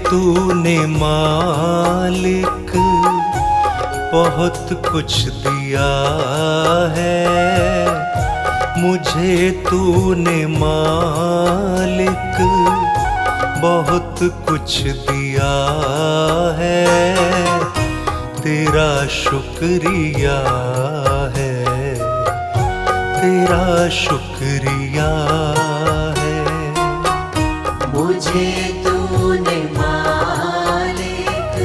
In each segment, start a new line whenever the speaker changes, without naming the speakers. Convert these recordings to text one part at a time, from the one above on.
तूने मालिक बहुत कुछ दिया है, मुझे तूने मालिक बहुत कुछ दिया है। तेरा शुक्रिया है, तेरा शुक्रिया है।
मुझे तूने मालिक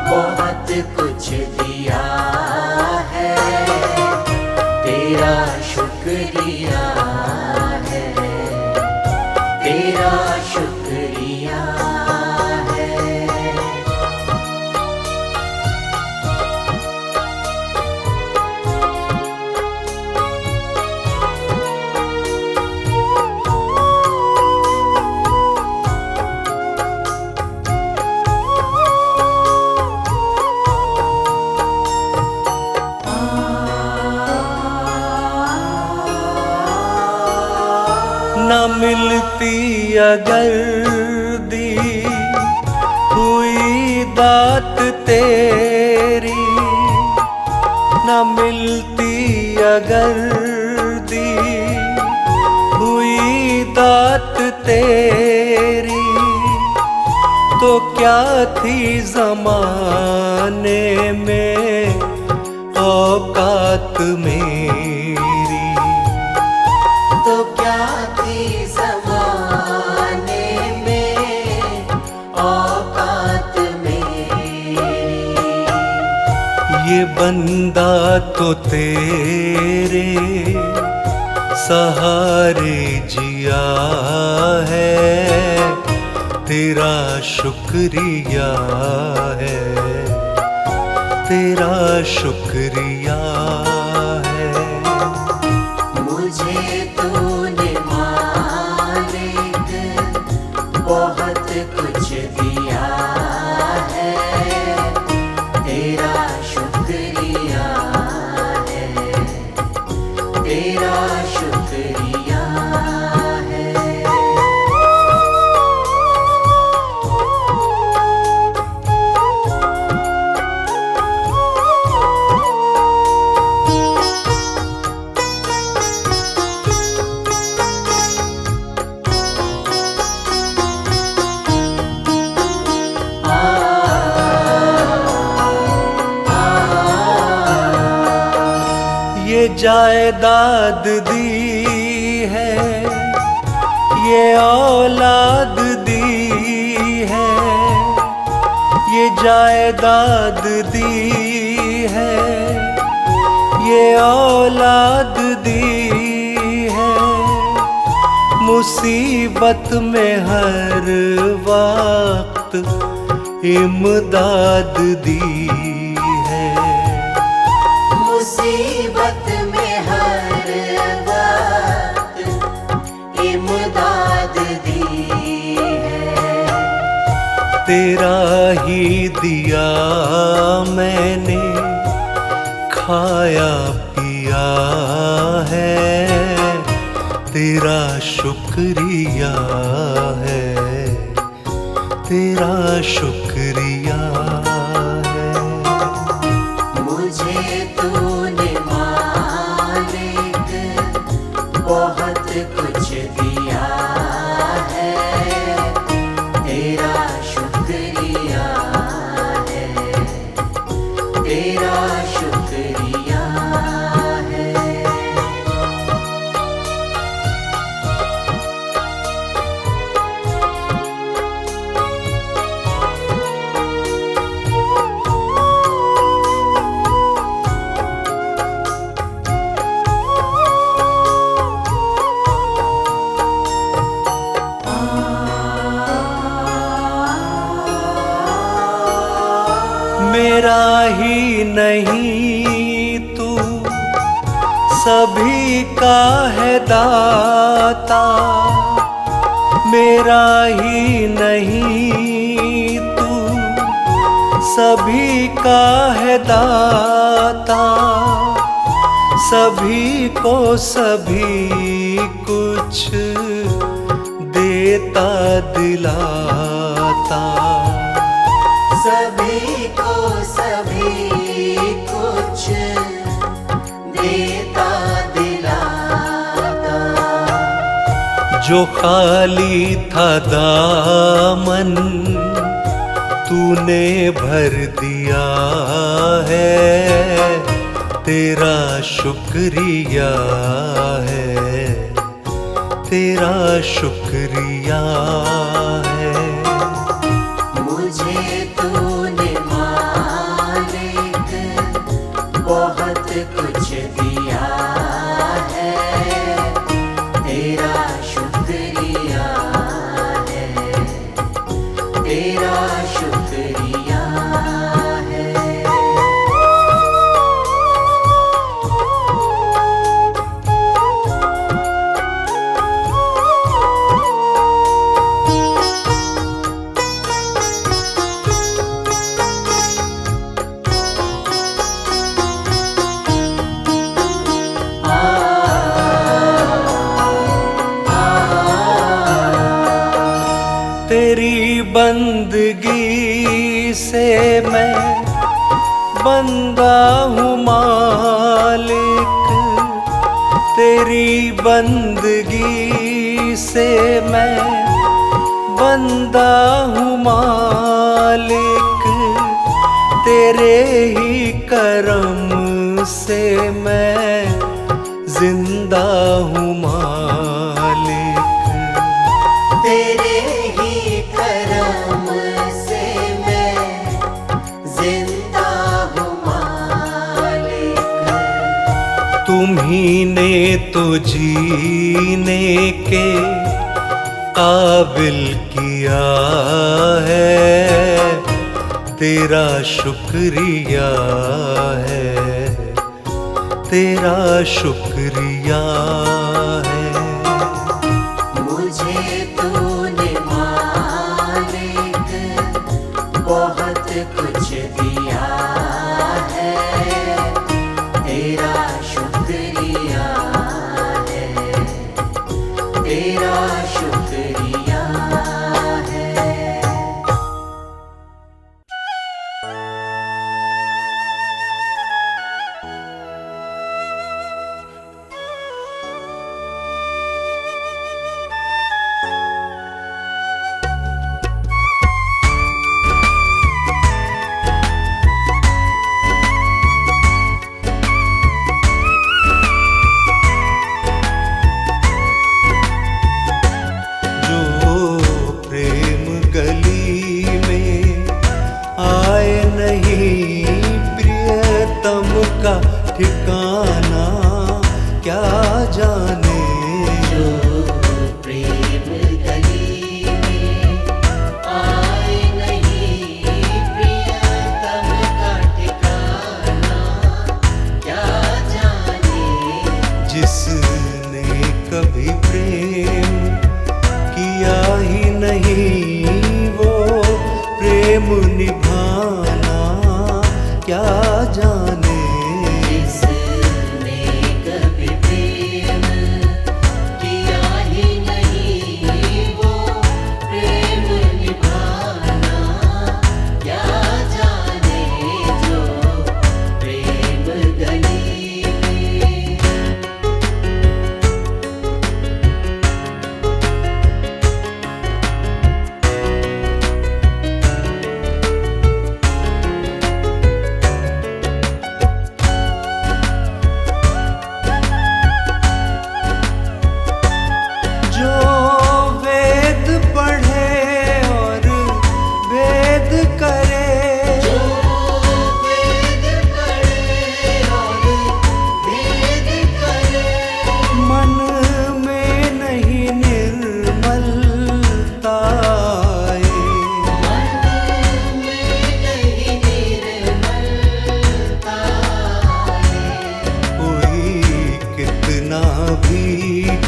बहुत कुछ दिया है, तेरा शुक्रिया है, तेरा शुक्रिया है।
न मिलती अगर दी हुई दात तेरी, न मिलती अगर दी हुई दात तेरी, तो क्या थी ज़माने में औकात मेरी।
तो क्या थी ज़माने में औकात मेरी।
ये बंदा तो तेरे सहारे जिया है, तेरा शुक्रिया है, तेरा शुक्रिया है।
मुझे तूने मालिक बहुत कुछ दिया है, तेरा शुक्रिया है, तेरा शुक्रिया है।
ये जायदाद दी है, ये औलाद दी है, ये जायदाद दी है, ये औलाद दी है। मुसीबत में हर वक्त इमदाद दी है।
मुसीबत में हर वक्त इमदाद दी है।
तेरा ही दिया मैंने खाया पिया है, तेरा शुक्रिया है, तेरा शुक्रिया है।
मुझे तूने मालिक बहुत कुछ दिया है, तेरा शुक्रिया है, तेरा शुक्रिया है।
मेरा ही नहीं तू सभी का है दाता, मेरा ही नहीं तू सभी का है दाता। सभी को सभी कुछ देता दिलाता। जो खाली था दामन तूने भर दिया है, तेरा शुक्रिया है, तेरा शुक्रिया है।
मुझे तूने मालिक बहुत कुछ दिया है, तेरा शुक्रिया है, तेरा शुक्रिया है।
तेरी बंदगी से मैं बंदा हूँ मालिक, तेरी बंदगी से मैं बंदा हूँ मालिक, तेरे ही करम से मैं जिंदा हूँ मालिक।
तेरे ही करम से मैं जिंदा हूँ मालिक।
तुम्ही ने तो जीने के काबिल किया है, तेरा शुक्रिया है, तेरा शुक्रिया है।
मुझे तूने मालिक बहुत कुछ दिया है, तेरा शुक्रिया है, तेरा शुक्रिया है।
ठिकाना क्या जाने,
जो प्रेम गली में आए नहीं प्रियतम का ठिकाना क्या जाने।
जिसने कभी प्रेम किया ही नहीं वो प्रेम निभाना क्या जाने।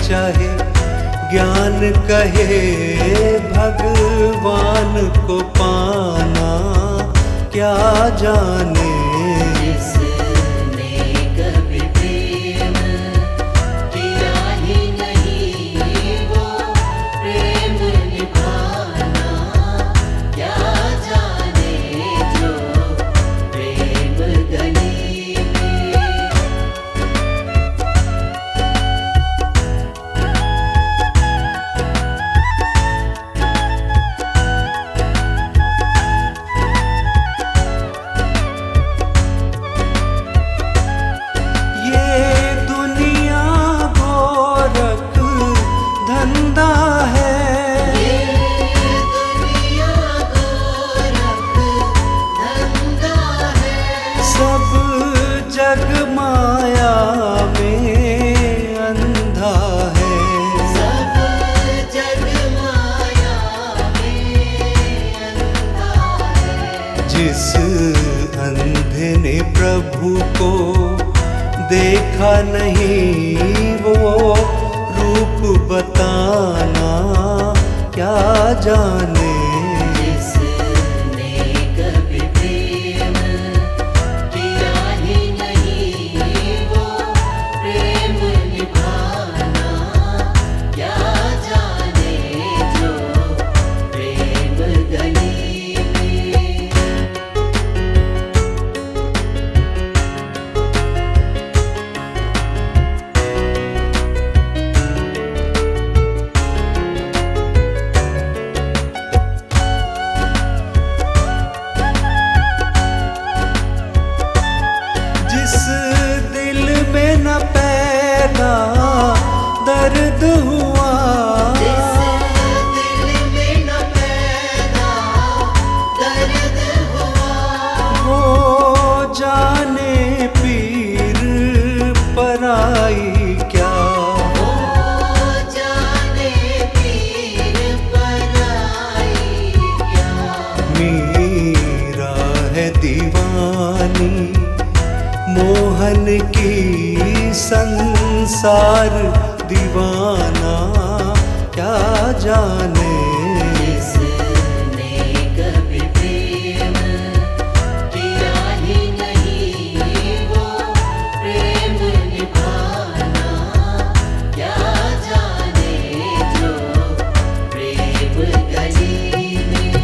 चाहे ज्ञान कहे भगवान को पाना क्या जाने।
जिसने कभी प्रेम किया ही नहीं वो प्रेम निभाना क्या जाने। जो प्रेम गली में
जग माया में अंधा है,
सब जग माया में अंधा है।
जिस अंधे ने प्रभु को देखा नहीं, वो रूप बताना क्या जाने।
जिसने कभी प्रेम किया ही नहीं, वो प्रेम निभाना क्या जाने। जो प्रेम गली में
जिस दिल में न पैदा दर्द हुआ,
जिस दिल में न पैदा दर्द हुआ,
वो जाने पीर पराई क्या।
वो जाने पीर पराई क्या।
मीरा है दीवानी मोहन की, संसार दीवाना क्या जाने।
जिसने कभी प्रेम किया ही नहीं, वो प्रेम निभाना क्या जाने। जो प्रेम गली में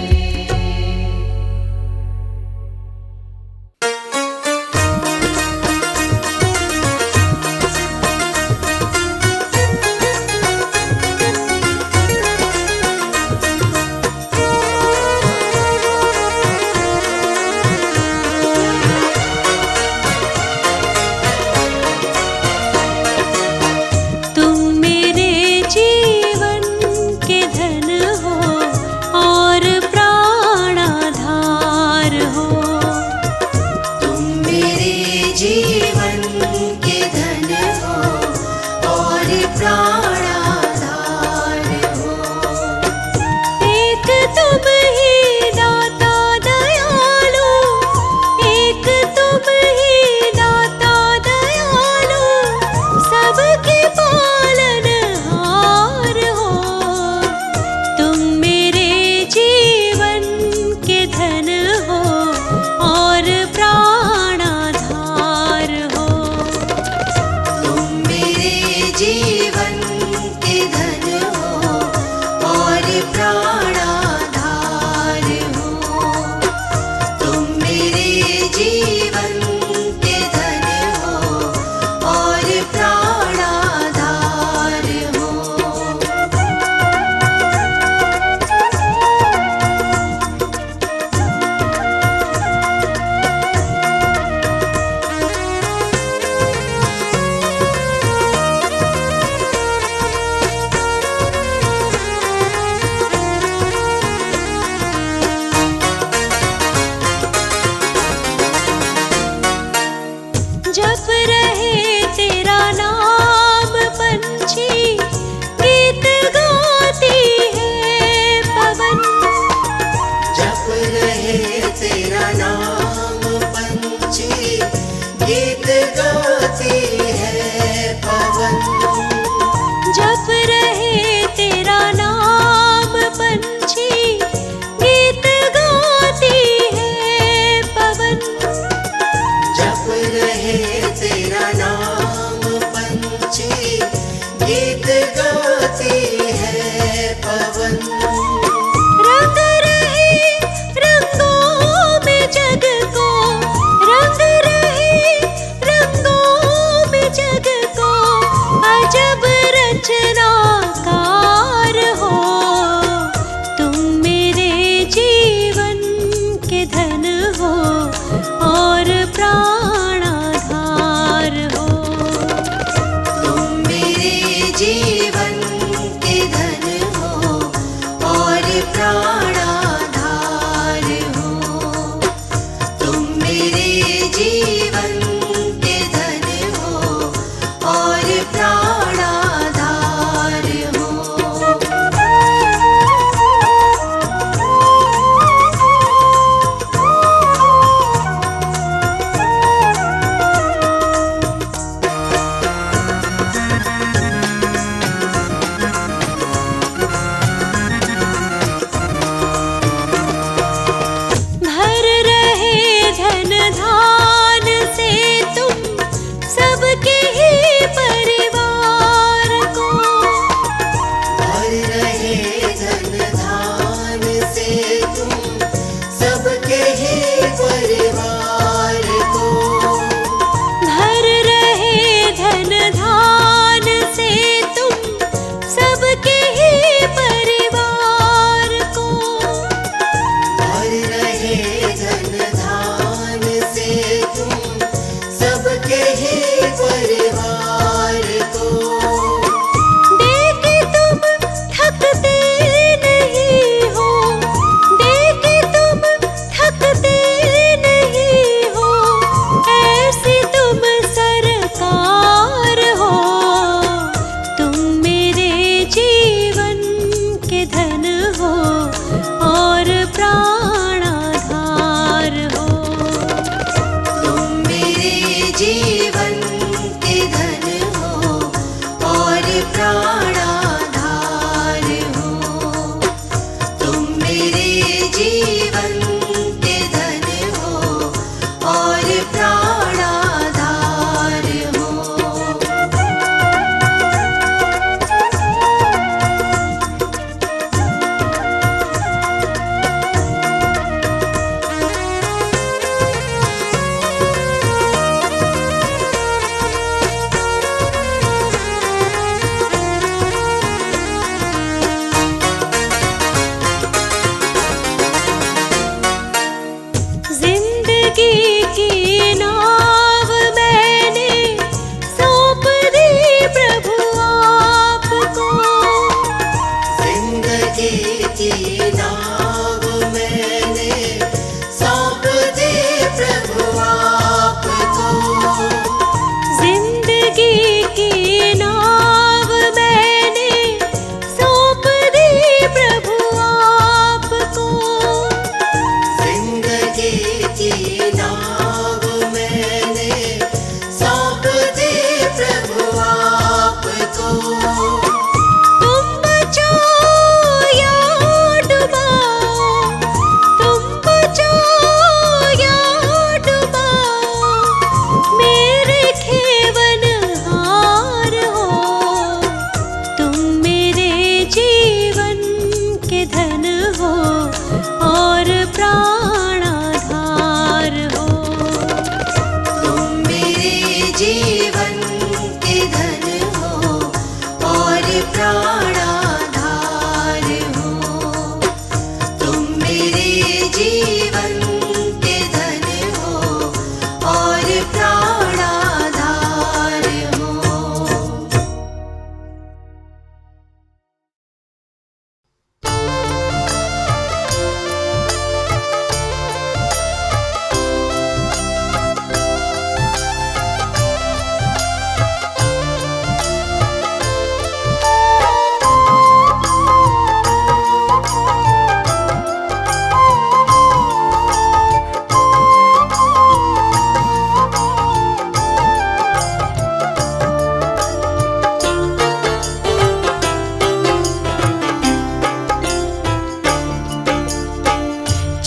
तुम मेरे जीवन के धन हो और प्राणाधार हो।
तुम मेरे जीवन के धन हो और प्राणाधार हो।
एक तुम ही दाता दयालु, एक तुम ही दाता दयालु, सबके पालनहार हो। तुम मेरे जीवन के धन हो और प्राणाधार हो।
तुम मेरे जीवन के धन हो और प्राणाधार हो। तुम मेरे जीवन के धन हो और प्राणाधार हो।
जप रहे तेरा नाम पंछी, गीत गाती है पवन।
जप रहे तेरा नाम पंछी, गीत गाती है पवन।
जप रहे तेरा नाम पंछी, गीत गाती है पवन।
जप रहे तेरा नाम पंछी, गीत गाती है पवन।
रंग रहे रंगों में जग को, रंग रहे रंगों में जग को,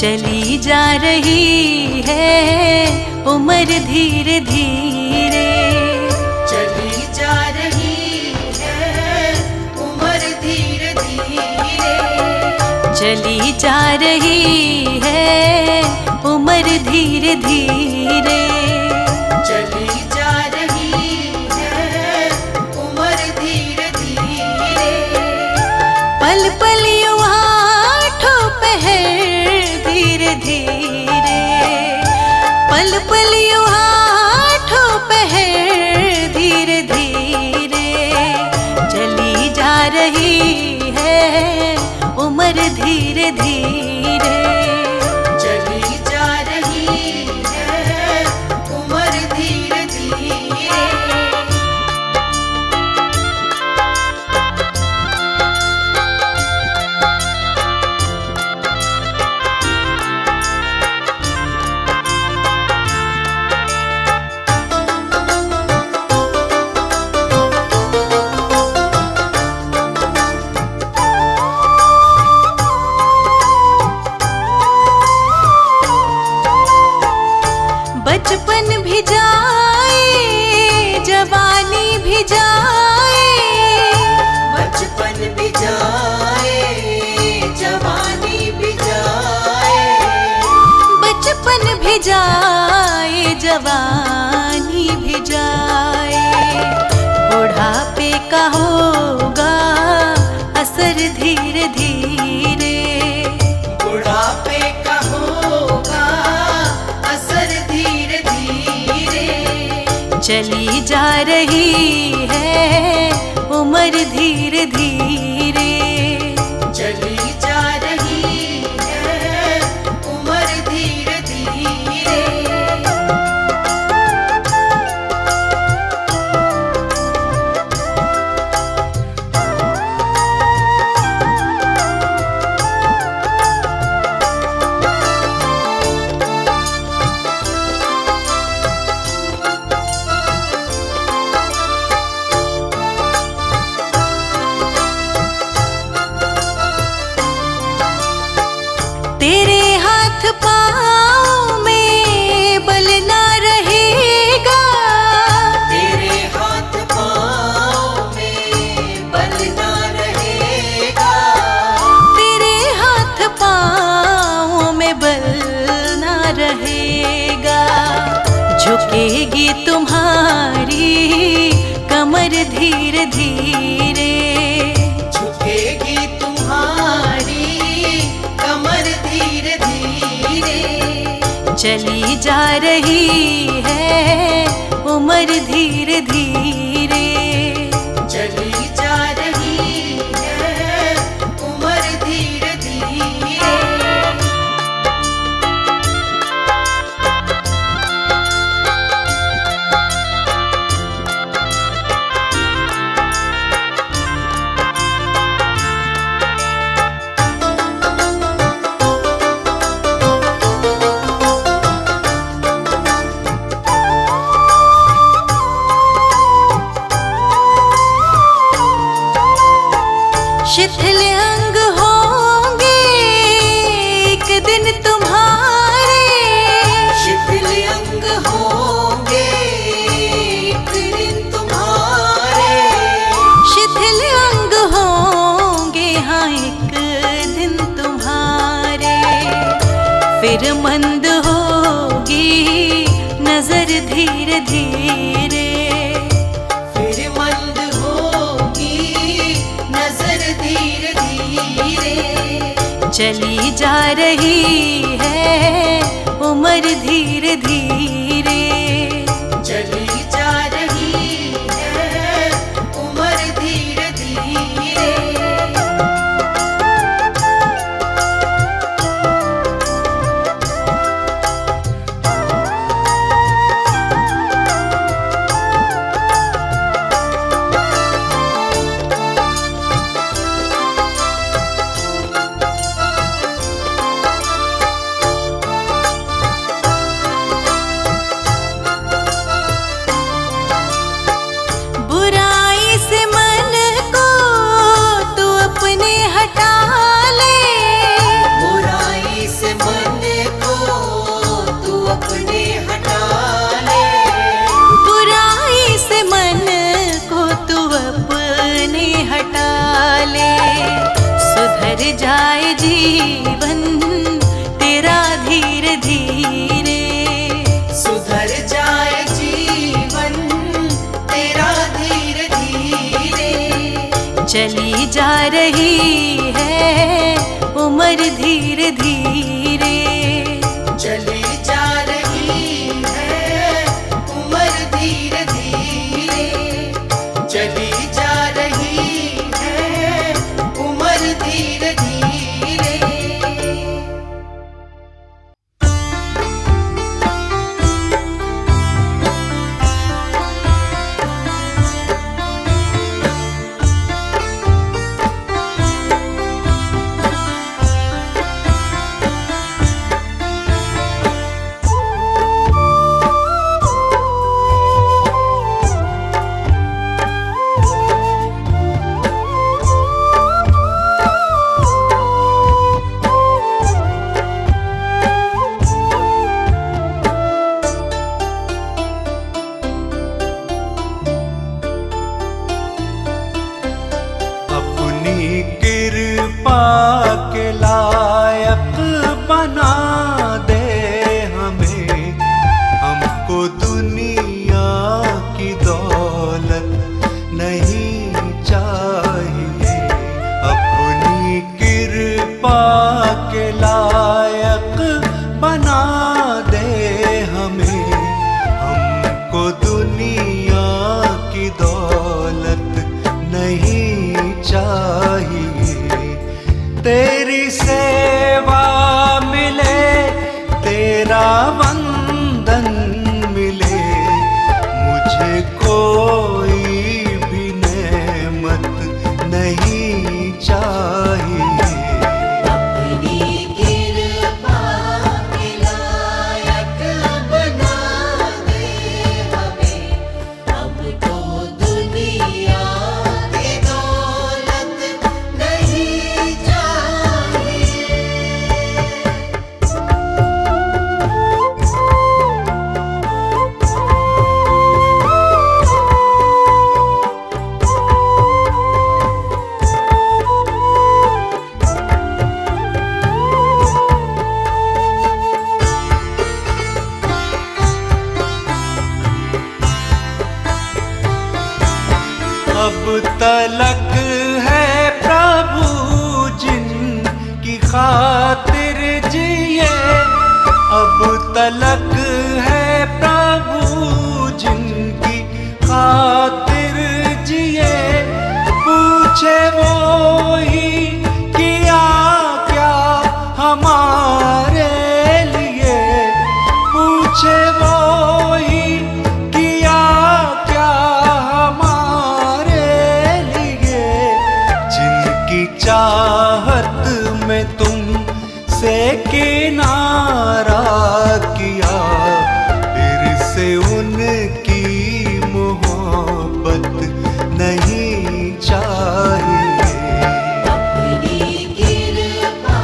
चली जा रही है उम्र धीरे धीरे,
चली जा रही है उम्र धीरे धीरे,
चली जा रही है उम्र धीरे धीरे,
चली जा रही है उम्र धीरे धीरे।
पल पल युवा ठोपहर धीरे धीरे, पल पल युवा ठोपहर धीरे धीरे, चली जा रही है उम्र धीरे धीरे,
चली जा रही है उम्र धीरे धीरे।
बचपन भी जाए जवानी भी जाए,
बचपन भी जाए जवानी भी जाए,
बचपन भी जाए जवानी भी जाए, बुढ़ापे का होगा असर धीरे धीरे,
बुढ़ापे का होगा असर धीरे धीरे।
चली जा रही है उम्र धीरे धीरे,
चली जा रही है उम्र धीरे धीरे।
तेरे हाथ पाँव में बल ना रहेगा,
तेरे हाथ पाँव में बल ना रहेगा,
तेरे हाथ पाँव में बल ना रहेगा, झुकेगी तुम्हारी कमर धीरे धीरे,
झुकेगी तुम्हारी कमर धीरे धीरे।
चली जा रही है उम्र धीरे धीरे,
चली जा रही है उम्र धीरे धीरे।
शिथिल अंग होंगे एक दिन तुम्हारे,
शिथिल अंग होंगे एक दिन तुम्हारे,
शिथिल अंग होंगे हाँ एक दिन तुम्हारे, फिर मंद होगी नजर धीरे धीरे,
फिर मंद होगी नजर धीरे धीरे।
चली जा रही है उम्र धीरे धीरे,
चली जा रही है उम्र धीरे धीरे।
चली जा रही है उम्र धीरे धीरे।
चली जा रही है उम्र धीरे धीरे, चली जा रही है उम्र धीरे धीरे।
कृपा के लायक बना दे हमें, हमको दुनिया की दौलत नहीं चाहिए। अपनी कृपा के लायक बना दे हमें, हमको दुनिया की दौलत नहीं चाहिए। तेरी सेवा मिले, तेरा वंदन मिले, मुझे कोई भी नेमत नहीं चाहिए।
अपनी कृपा के लायक बना दे हमें, हमको दुनिया की दौलत नहीं चाहिए।
अब तलक है प्रभु जिनकी खातिर जिए, अब तलक है प्रभु जिनकी खातिर जिए। पूछे वो ही किया क्या हमारे लिए, पूछे वो ही किया क्या हमारे लिए। जिनकी चाहत में तुम से किनारा किया, फिर से उनकी मोहब्बत नहीं चाहिए।
अपनी कृपा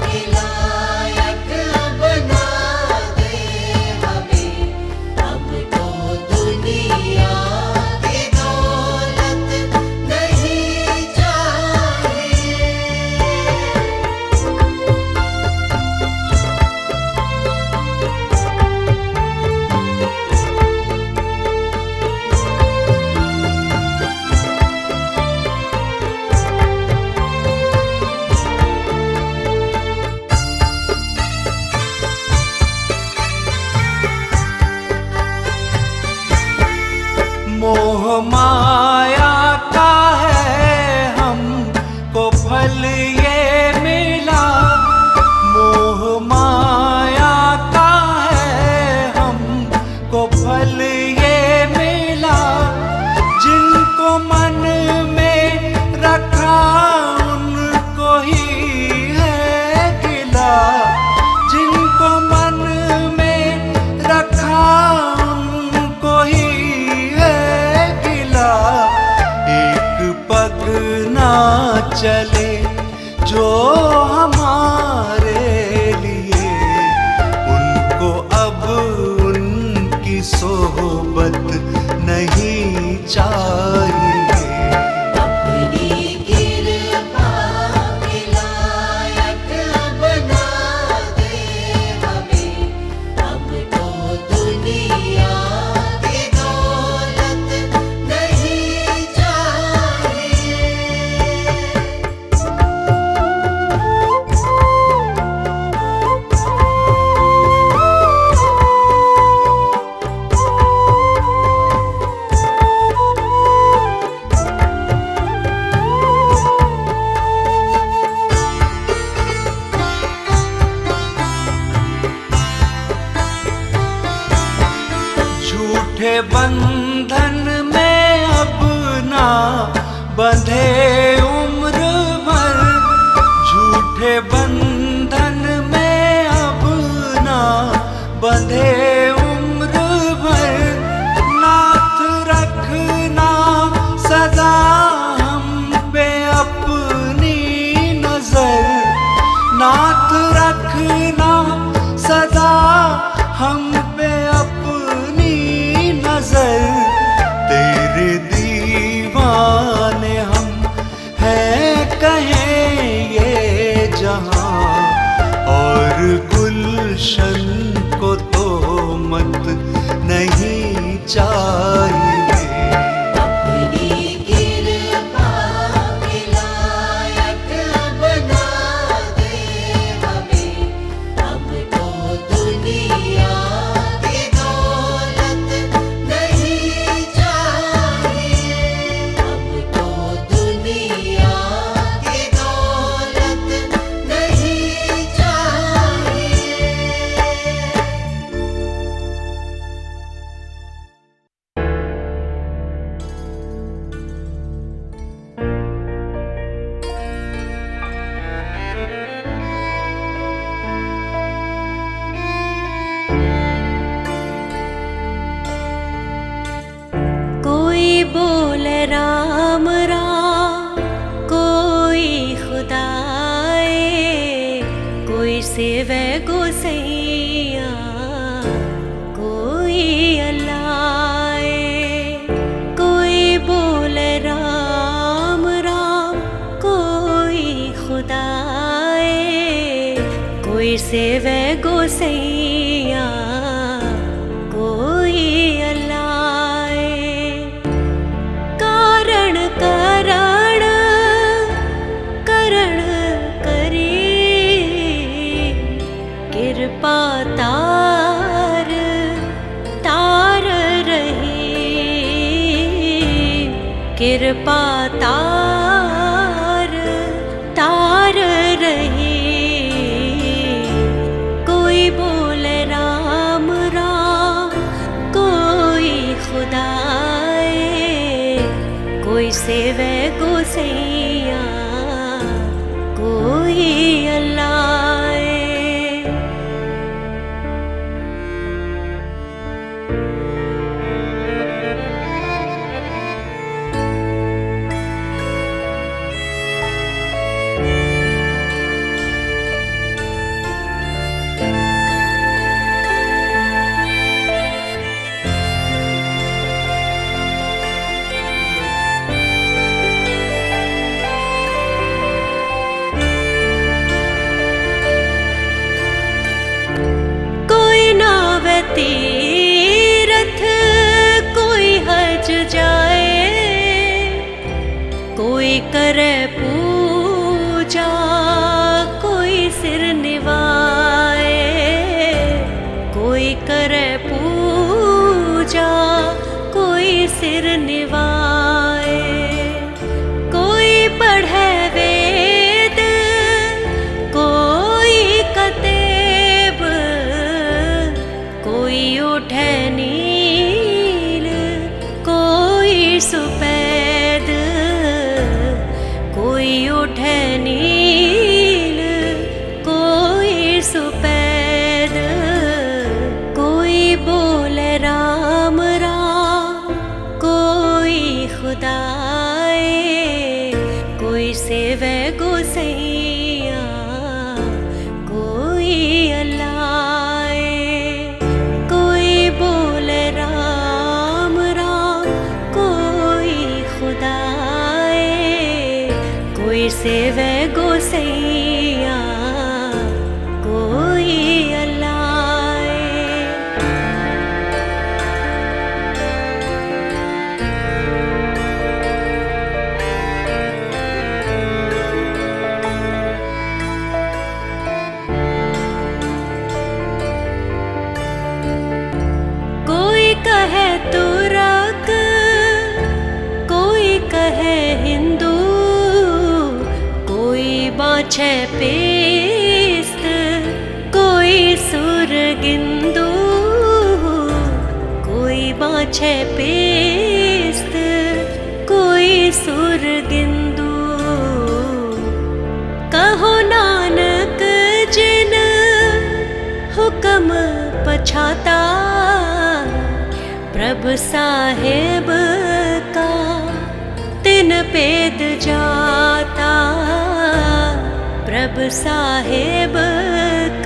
के लायक बना दे हमें, हमको दुनिया की दौलत नहीं चाहिए।
मोह माया का है हमको फल ये मिला, मोह माया का है हमको फल ये मिला। जिनको मन में रखा उनको ही है गिला, जिनको मन में रखा उनको ही है गिला। एक पग ना चले जो हमारे लिए, उनको अब उनकी सोहबत नहीं चाहिए।
अपनी कृपा के लायक बना दे हमें, हमको दुनिया की दौलत नहीं चाहिए।
झूठे बंधन में अब ना बंधे उम्र भर, झूठे बंधन में अब ना बंधे उम्र भर। नाथ रखना सदा हम पे अपनी नजर, नाथ रखना सदा हम पे अपनी नजर। तेरे दीवाने हम हैं कहें ये जहां, और गुलशन को तो मत नहीं चाहिए।
अपनी कृपा के लायक बना दे हमें, हम तो दुनिया की दौलत नहीं चाहिए, हम तो दुनिया की दौलत नहीं चाहिए।
कोई बोले राम राम, कोई खुदाए, कोई सेवे गोसैया, कोई अल्लाए। कोई बोले राम राम, कोई खुदाए, कोई सेवे गोसैया, कोई अल्लाए। कारण करण करण करी, कृपा तार तार रही, कृपा तार तार रही। कोई बोले राम राम, कोई खुदाए, कोई सेवे गोसैया, कोई अल्लाए। कोई नावे तीरथ, कोई हज जाए, कोई करे पूजा, कोई सिर निवाए, कोई करे पूजा, कोई सिर निवाए। कोई पढ़े वेद, कोई कतेब, कोई उठे नील, कोई सुपैद, कोई उठे नील, कोई सुपैद। कोई बोले राम राम, कोई खुदाए, कोई सेवे गोसैया, कोई अल्लाए। कोई बोले राम राम, कोई खुदाए, कोई सेवे गोसैया, कोई अल्लाए। कोई कहे तुरक, कोई कहे हिंदू, कोई छे पेस्त कोई सुरगिंदू कहो नानक जिन हुक्म पछाता प्रभु साहेब का तिन पेद जाता प्रभु साहेब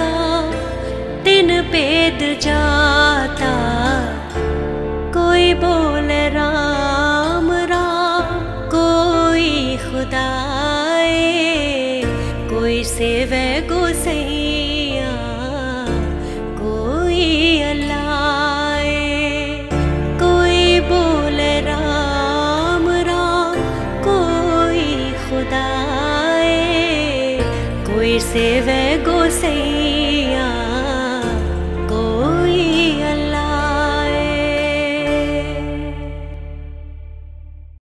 का तिन पेद जाता कोई बोले राम राम कोई खुदाए कोई सेवे गोसैया कोई अल्लाए कोई बोले राम राम कोई खुदाए कोई सेवे गोसैया